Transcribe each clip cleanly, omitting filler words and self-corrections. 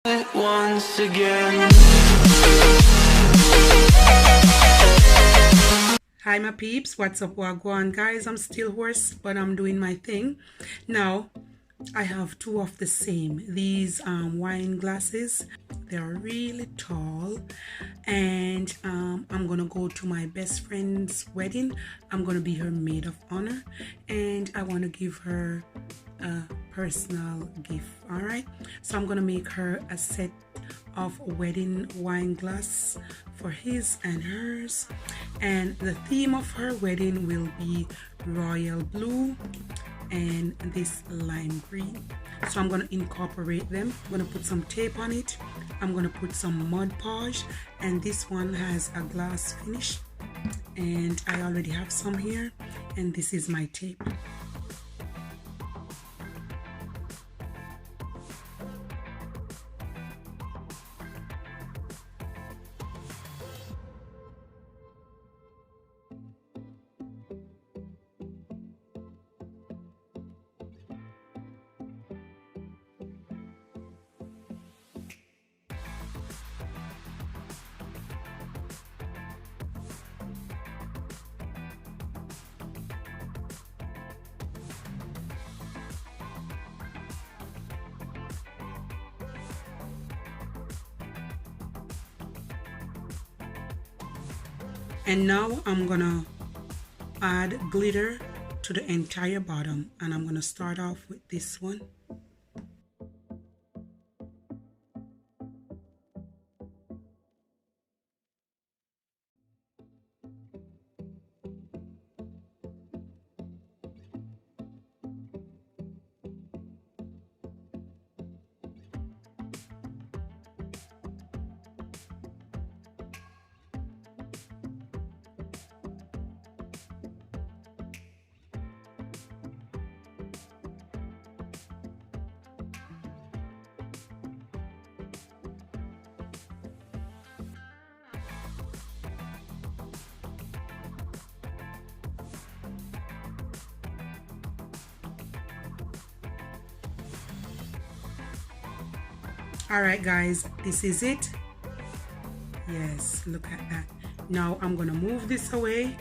Once again. Hi my peeps, what's up, wagwan guys? I'm still hoarse, but I'm doing my thing. Now I have two of the same, these wine glasses. They're really tall, and I'm gonna go to my best friend's wedding. I'm gonna be her maid of honor, and I want to give her a personal gift. All right, so I'm gonna make her a set of wedding wine glass for his and hers, and the theme of her wedding will be royal blue and this lime green. So I'm going to incorporate them. I'm going to put some tape on it. I'm going to put some Mod Podge, and this one has a glass finish, and I already have some here, and this is my tape. And now I'm gonna add glitter to the entire bottom, and I'm gonna start off with this one. All right guys, this is it. Yes, look at that. Now I'm gonna move this away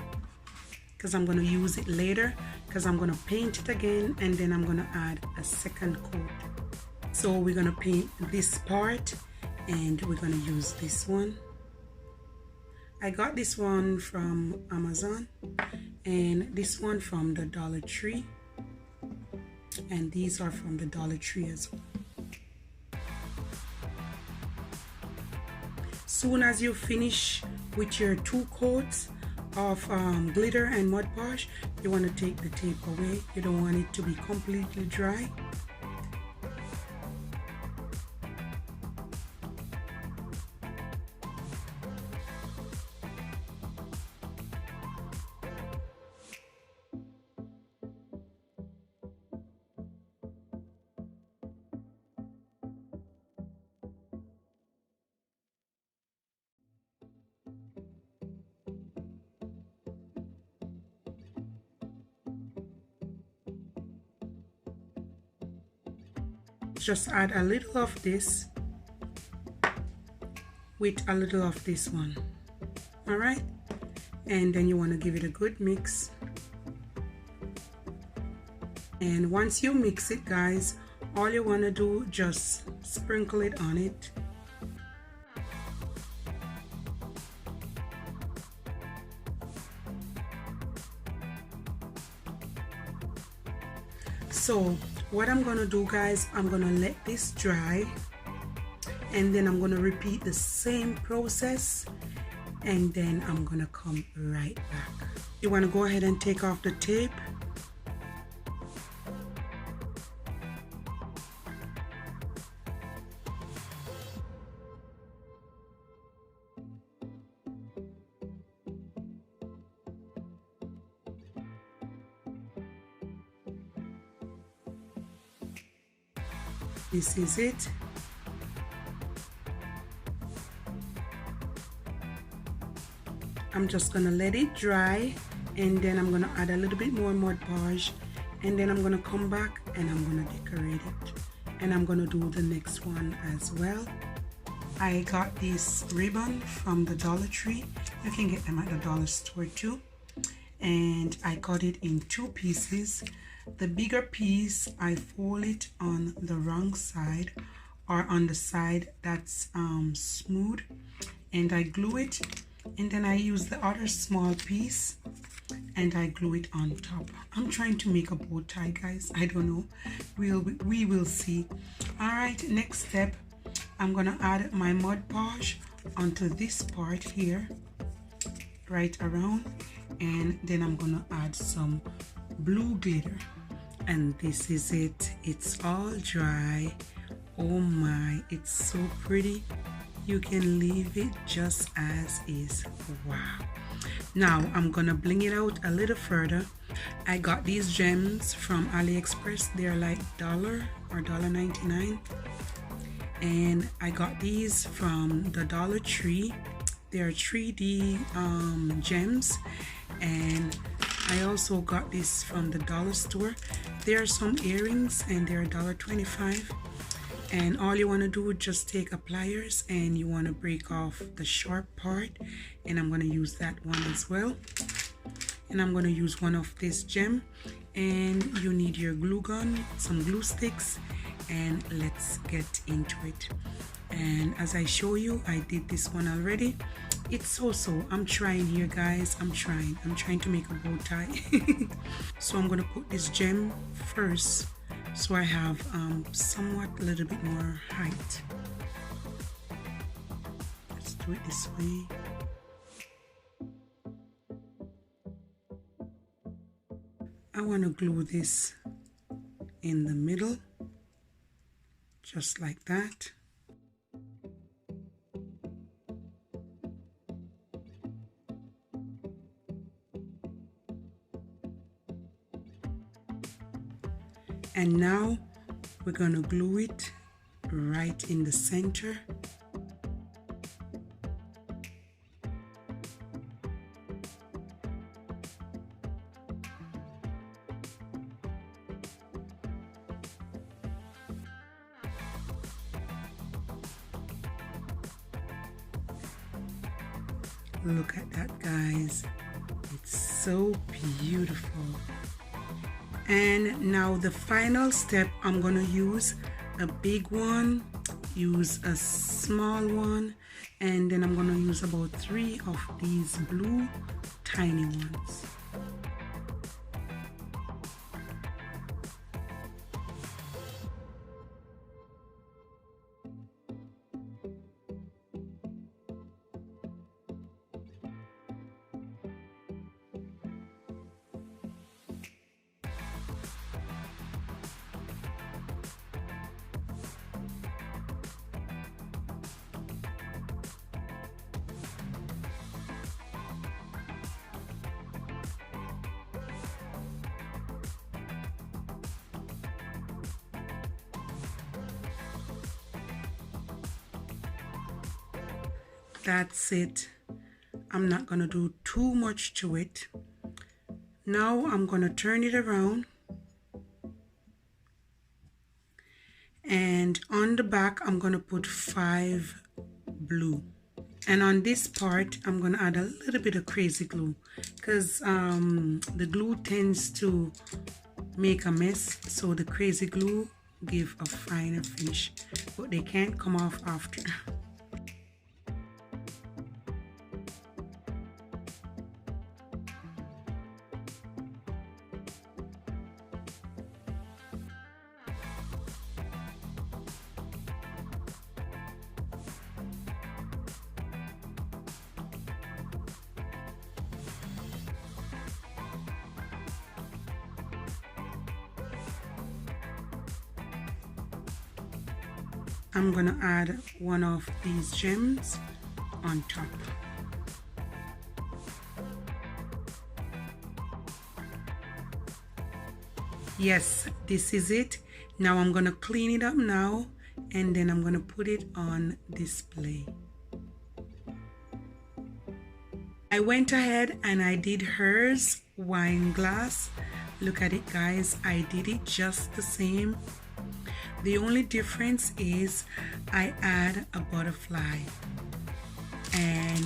because I'm gonna use it later, because I'm gonna paint it again, and then I'm gonna add a second coat. So we're gonna paint this part, and we're gonna use this one. I got this one from Amazon, and this one from the Dollar Tree, and these are from the Dollar Tree as well. Soon as you finish with your two coats of glitter and Mod Podge, you want to take the tape away. You don't want it to be completely dry. Just add a little of this with a little of this one. All right, and then you want to give it a good mix. And once you mix it, guys, all you want to do, just sprinkle it on it. So what I'm gonna do, guys, I'm gonna let this dry, and then I'm gonna repeat the same process, and then I'm gonna come right back. You want to go ahead and take off the tape. This is it. I'm just gonna let it dry, and then I'm gonna add a little bit more Mod Podge, and then I'm gonna come back and I'm gonna decorate it. and I'm gonna do the next one as well. I got this ribbon from the Dollar Tree. You can get them at the dollar store too. And I got it in 2 pieces. The bigger piece, I fold it on the wrong side, or on the side that's smooth, and I glue it, and then I use the other small piece and I glue it on top. I'm trying to make a bow tie, guys. I don't know, we will see. All right, next step, I'm gonna add my Mod Podge onto this part here, right around, and then I'm gonna add some blue glitter, and this is it. It's all dry. Oh my, it's so pretty. You can leave it just as is. Wow. Now I'm gonna bling it out a little further. I got these gems from AliExpress. They're like $1 or $1.99, and I got these from the Dollar Tree. They're 3D gems, and I also got this from the dollar store. There are some earrings and they're $1.25, and all you want to do is just take a pliers and you want to break off the sharp part, and I'm going to use that one as well. And I'm going to use one of this gem, and you need your glue gun, some glue sticks, and let's get into it. And as I show you, I did this one already. It's so I'm trying here, guys. I'm trying to make a bow tie. So I'm gonna put this gem first, so I have somewhat a little bit more height. Let's do it this way. I want to glue this in the middle, just like that. And now we're going to glue it right in the center. Look at that, guys. It's so beautiful. And now the final step, I'm gonna use a big one, use a small one, and then I'm gonna use about 3 of these blue tiny ones. That's it. I'm not gonna do too much to it. Now I'm gonna turn it around, and on the back I'm gonna put 5 blue, and on this part I'm gonna add a little bit of crazy glue, because the glue tends to make a mess, so the crazy glue give a finer finish, but they can't come off after. I'm gonna add one of these gems on top. Yes, this is it. Now I'm gonna clean it up now, and then I'm gonna put it on display. I went ahead and I did hers wine glass. Look at it, guys. I did it just the same. The only difference is I add a butterfly, and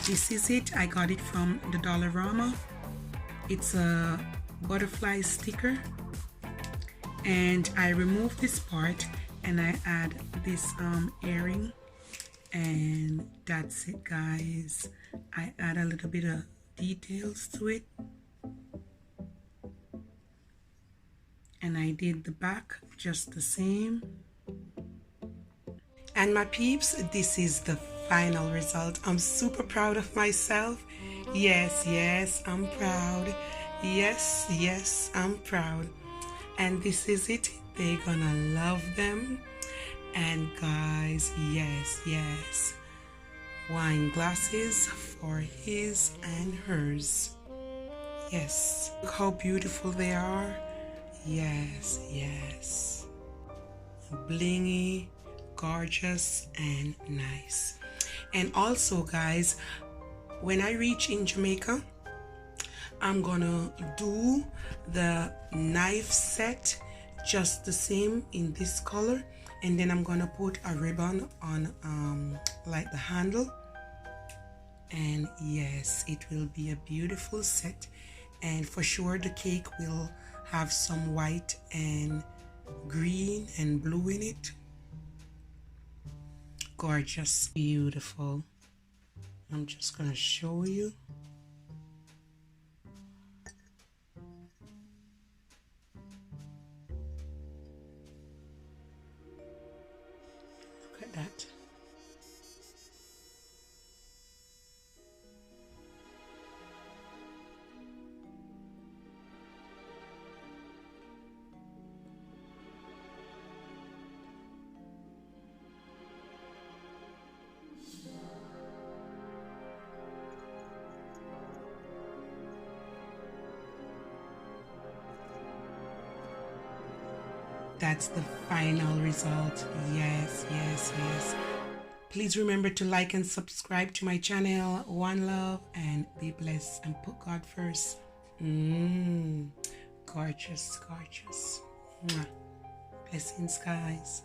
this is it. I got it from the Dollarama. It's a butterfly sticker, and I remove this part and I add this earring, and that's it, guys. I add a little bit of details to it, and I did the back just the same. And my peeps, this is the final result. I'm super proud of myself. Yes, I'm proud. Yes, I'm proud. And this is it. They're gonna love them. And guys, yes, wine glasses for his and hers. Yes, look how beautiful they are. Yes, blingy, gorgeous, and nice. And also, guys, when I reach in Jamaica, I'm gonna do the knife set just the same in this color, and then I'm gonna put a ribbon on like the handle, and yes, it will be a beautiful set. And for sure the cake will have some white and green and blue in it. Gorgeous, beautiful. I'm just gonna show you. Look at that. That's the final result. Yes. Please remember to like and subscribe to my channel. One love, and be blessed and put God first. Gorgeous. Mwah. Blessings, guys.